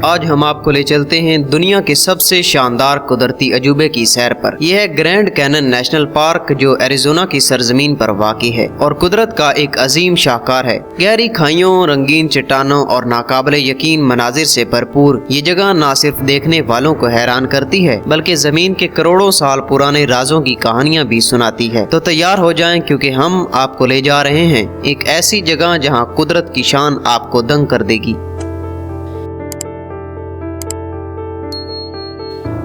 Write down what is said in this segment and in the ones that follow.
आज हम आपको ले चलते हैं दुनिया के सबसे शानदार कुदरती अजूबे की सैर पर। यह है ग्रैंड कैनन नेशनल पार्क जो एरिज़ोना की सरजमीन पर वाक़ई है और कुदरत का एक अजीम शाहकार है। गहरी खाइयों, रंगीन चट्टानों और नाकाबिले यकीन मनाजिर से भरपूर ये जगह न सिर्फ देखने वालों को हैरान करती है बल्कि जमीन के करोड़ों साल पुराने राजों की कहानियाँ भी सुनाती है। तो तैयार हो जाएं क्योंकि हम आपको ले जा रहे हैं एक ऐसी जगह जहाँ कुदरत की शान आपको दंग कर देगी।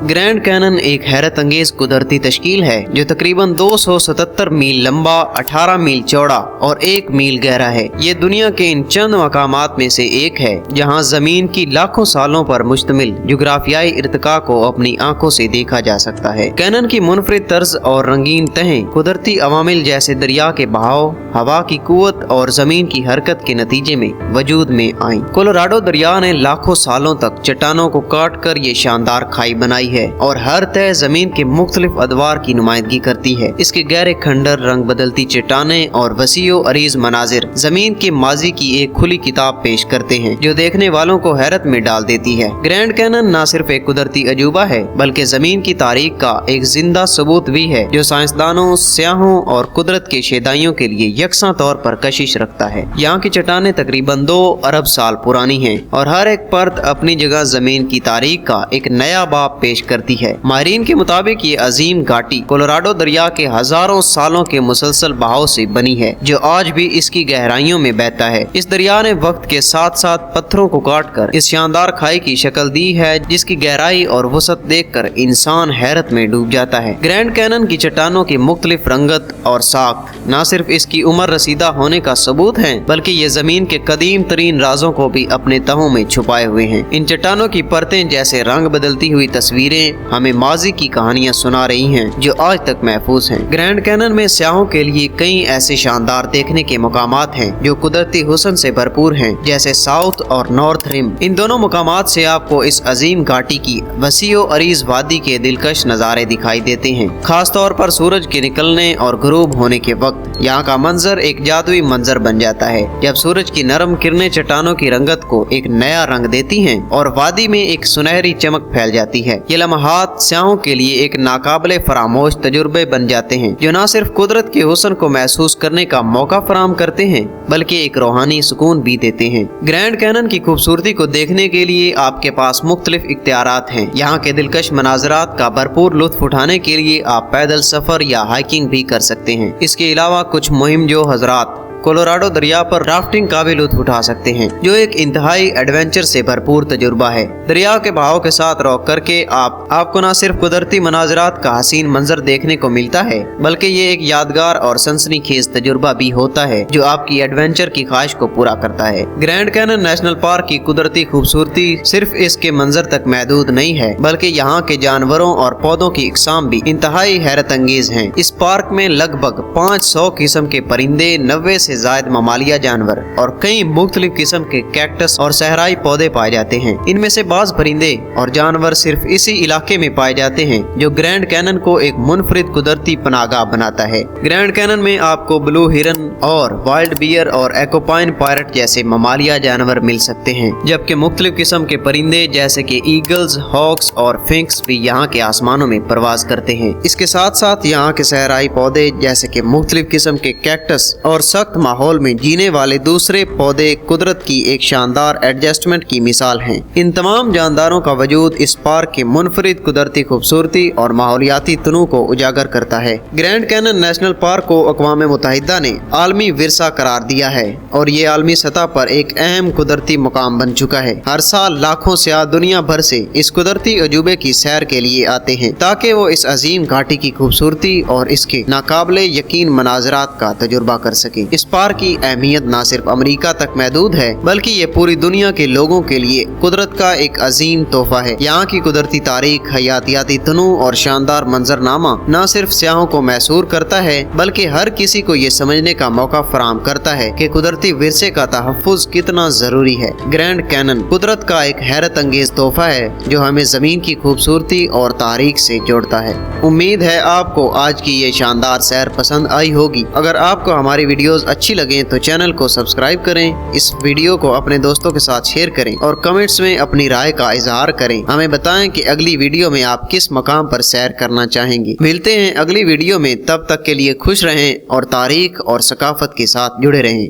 ग्रैंड कैनन एक हैरत अंगेज कुदरती तश्कील है जो तकरीबन 277 मील लंबा, 18 मील चौड़ा और 1 मील गहरा है। ये दुनिया के इन चंद मकामात में से एक है जहां जमीन की लाखों सालों पर मुश्तमिल जुग्राफियाई इर्तिका को अपनी आंखों से देखा जा सकता है। कैनन की मुनफरिद तर्ज और रंगीन तहें कुदरती अवामिल जैसे दरिया के बहाव, हवा की कुव्वत और जमीन की हरकत के नतीजे में वजूद में आई। कोलोराडो दरिया ने लाखों सालों तक चट्टानों को काट कर ये शानदार खाई बनाई है और हर तह जमीन के मुख्तलिफ अदवार की नुमाइंदगी करती है। इसके गहरे खंडर, रंग बदलती चट्टानें और वसीओ अरीज मनाजिर जमीन के माजी की एक खुली किताब पेश करते हैं जो देखने वालों को हैरत में डाल देती है। ग्रैंड कैनन न सिर्फ एक कुदरती अजूबा है बल्कि जमीन की तारीख का एक जिंदा सबूत भी है जो साइंसदानों, सियाहों और कुदरत के शेदाइयों के लिए यकसा तौर पर कशिश रखता है। यहाँ की चट्टानें तकरीबन 2 अरब साल पुरानी हैं और हर एक परत अपनी जगह जमीन की तारीख का एक नया बाब पेश करती है। माहिरीन के मुताबिक ये अजीम घाटी कोलोराडो दरिया के हजारों सालों के मुसलसल बहाव से बनी है जो आज भी इसकी गहराइयों में बहता है। इस दरिया ने वक्त के साथ साथ पत्थरों को काट कर इस शानदार खाई की शक्ल दी है जिसकी गहराई और वसत देख कर इंसान हैरत में डूब जाता है। ग्रैंड कैनन की चट्टानों की मुख्तलिफ रंगत और साख न सिर्फ इसकी उम्र रसीदा होने का सबूत है बल्कि ये जमीन के कदीम तरीन राजों को भी अपने तहों में छुपाए हुए हैं। इन चट्टानों की परतें जैसे रंग बदलती हुई तस्वीरें हमें माजी की कहानियां सुना रही हैं जो आज तक महफूज हैं। ग्रैंड कैनन में सियाहों के लिए कई ऐसे शानदार देखने के मकामात हैं जो कुदरती हुस्न से भरपूर हैं जैसे साउथ और नॉर्थ रिम। इन दोनों मकामात से आपको इस अजीम घाटी की वसीओ अरीज वादी के दिलकश नज़ारे दिखाई देते हैं। खास तौर पर सूरज के निकलने और गुरूब होने के वक्त यहाँ का मंजर एक जादुई मंजर बन जाता है जब सूरज की नरम किरणें चट्टानों की रंगत को एक नया रंग देती हैं और वादी में एक सुनहरी चमक फैल जाती है। ये लम्हात सियाहों के लिए एक नाकाबिले फरामोश तजुर्बे बन जाते हैं जो न सिर्फ कुदरत के हुस्न को महसूस करने का मौका फराहम करते हैं बल्कि एक रूहानी सुकून भी देते हैं। ग्रैंड कैनन की खूबसूरती को देखने के लिए आपके पास मुख्तलिफ इख्तियारात हैं। यहाँ के दिलकश मनाजरात का भरपूर लुत्फ उठाने के लिए आप पैदल सफर या हाइकिंग भी कर सकते हैं। इसके अलावा कुछ मुहिम जो हजरात कोलोराडो दरिया पर राफ्टिंग का भी लुत्फ उठा सकते हैं जो एक इंतहाई एडवेंचर से भरपूर तजुर्बा है। दरिया के बहाव के साथ रॉक करके आपको न सिर्फ कुदरती मनाजरात का हसीन मंजर देखने को मिलता है बल्कि ये एक यादगार और सनसनीखेज तजुर्बा भी होता है जो आपकी एडवेंचर की ख्वाहिश को पूरा करता है। ग्रैंड कैनन नेशनल पार्क की कुदरती खूबसूरती सिर्फ इसके मंजर तक महदूद नहीं है बल्कि यहाँ के जानवरों और पौधों की इकसाम भी इंतहाई हैरत अंगेज है। इस पार्क में लगभग 500 किस्म के परिंदे, 90 से जायद ममालिया जानवर और कई मुख्तलिफ किस्म के कैक्टस और सहराई पौधे पाए जाते हैं। इनमें से बाज परिंदे और जानवर सिर्फ इसी इलाके में पाए जाते हैं जो ग्रैंड कैनन को एक मुनफरिद कुदरती पनाहगाह बनाता है। ग्रैंड कैनन में आपको ब्लू हिरन और वाइल्ड बियर और एक्वापाइन पैरट जैसे ममालिया जानवर मिल सकते हैं जबकि मुख्तलिफ किस्म के परिंदे जैसे कि ईगल्स, हॉक्स और फिंक्स भी यहाँ के आसमानों में परवाज करते हैं। इसके साथ साथ यहाँ के सहराई पौधे जैसे कि मुख्तलिफ किस्म के कैक्टस और सख्त माहौल में जीने वाले दूसरे पौधे कुदरत की एक शानदार एडजस्टमेंट की मिसाल हैं। इन तमाम जानदारों का वजूद इस पार्क की मुनफरिद कुदरती खूबसूरती और माहौलियाती तनू को उजागर करता है। ग्रैंड कैनन नेशनल पार्क को अक़वाम मुत्तहिदा ने आलमी विरसा करार दिया है और ये आलमी सतह पर एक अहम कुदरती मुकाम बन चुका है। हर साल लाखों सियाह दुनिया भर से इस कुदरती अजूबे की सैर के लिए आते हैं ताकि वो इस अजीम घाटी की खूबसूरती और इसके नाकाबिले यकीन मनाजरात का तजुर्बा कर सके। इस पार्क की अहमियत न सिर्फ अमेरिका तक महदूद है बल्कि ये पूरी दुनिया के लोगों के लिए कुदरत का एक अजीम तोहफा है। यहाँ की कुदरती तारीख, हयातियाती तनू और शानदार मंजरनामा न सिर्फ सियाहों को मैसूर करता है बल्कि हर किसी को ये समझने का मौका फराहम करता है कि कुदरती विरसे का तहफ़्फ़ुज़ कितना जरूरी है। ग्रैंड कैनन कुदरत का एक हैरत अंगेज तोहफा है जो हमें जमीन की खूबसूरती और तारीख से जोड़ता है। उम्मीद है आपको आज की ये शानदार सैर पसंद आई होगी। अगर आपको हमारी वीडियोस अच्छी लगे तो चैनल को सब्सक्राइब करें, इस वीडियो को अपने दोस्तों के साथ शेयर करें और कमेंट्स में अपनी राय का इजहार करें। हमें बताएं कि अगली वीडियो में आप किस मकाम पर सैर करना चाहेंगे। मिलते हैं अगली वीडियो में, तब तक के लिए खुश रहें और तारीख और सकाफत के साथ जुड़े रहें।